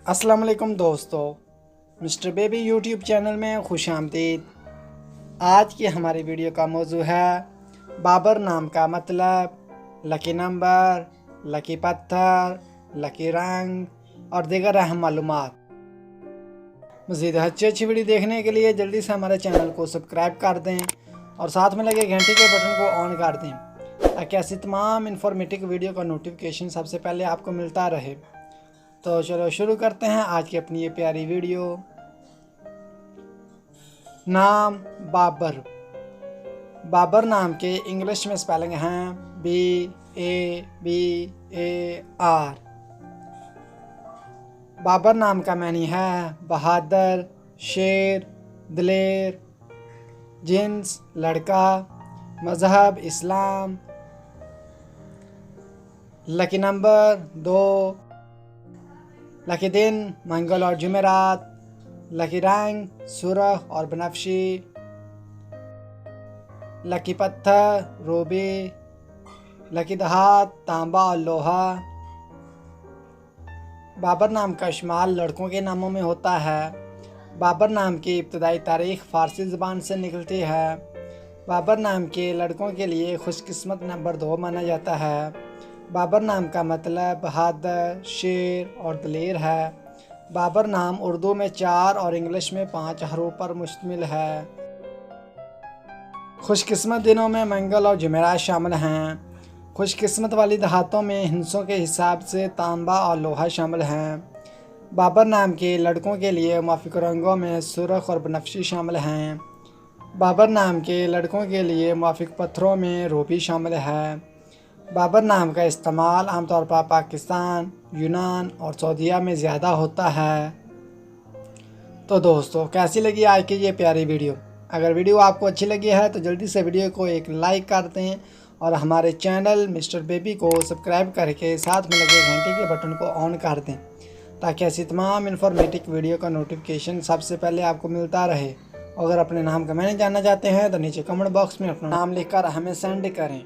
अस्सलाम वालेकुम दोस्तों, मिस्टर बेबी यूट्यूब चैनल में खुश आमदीद। आज की हमारी वीडियो का मौजू है बाबर नाम का मतलब, लकी नंबर, लकी पत्थर, लकी रंग और दीगर अहम मालूमात। मज़ीद अच्छी वीडियो देखने के लिए जल्दी से हमारे चैनल को सब्सक्राइब कर दें और साथ में लगे घंटे के बटन को ऑन कर दें ताकि ऐसी तमाम इन्फॉर्मेटिव वीडियो का नोटिफिकेशन सबसे पहले आपको मिलता रहे। तो चलो शुरू करते हैं आज की अपनी ये प्यारी वीडियो। नाम बाबर। बाबर नाम के इंग्लिश में स्पेलिंग हैं BABAR। बाबर नाम का मानी है बहादुर, शेर, दिलेर। जिन्स लड़का, मज़हब इस्लाम। लकी नंबर 2, लकी दिन मंगल और जुमेरात। लकी रंग सुरख और बनफशी। लकी पत्थर रूबी। लकी धात तांबा और लोहा। बाबर नाम का इस्तेमाल लड़कों के नामों में होता है। बाबर नाम की इब्तदाई तारीख फ़ारसी ज़बान से निकलती है। बाबर नाम के लड़कों के लिए खुशकिस्मत नंबर 2 माना जाता है। बाबर नाम का मतलब बहादुर, शेर और दलेर है। बाबर नाम उर्दू में 4 और इंग्लिश में 5 हरूफ पर मुश्तमिल है। खुशकिस्मत दिनों में मंगल और जुमेरात शामिल हैं। खुशकिस्मत वाली दहातों में हिंसों के हिसाब से तांबा और लोहा शामिल हैं। बाबर नाम के लड़कों के लिए मुवाफ़िक़ रंगों में सुरख और बनफशी शामिल हैं। बाबर नाम के लड़कों के लिए मुवाफ़िक़ पत्थरों में रूबी शामिल है। बाबर नाम का इस्तेमाल आमतौर पर पाकिस्तान, यूनान और सऊदीया में ज़्यादा होता है। तो दोस्तों, कैसी लगी आज की ये प्यारी वीडियो? अगर वीडियो आपको अच्छी लगी है तो जल्दी से वीडियो को एक लाइक कर दें और हमारे चैनल मिस्टर बेबी को सब्सक्राइब करके साथ में लगे घंटे के बटन को ऑन कर दें ताकि ऐसी तमाम इन्फॉर्मेटिव वीडियो का नोटिफिकेशन सबसे पहले आपको मिलता रहे। अगर अपने नाम का मैंने जानना चाहते हैं तो नीचे कमेंट बॉक्स में अपना नाम लिखकर हमें सेंड करें।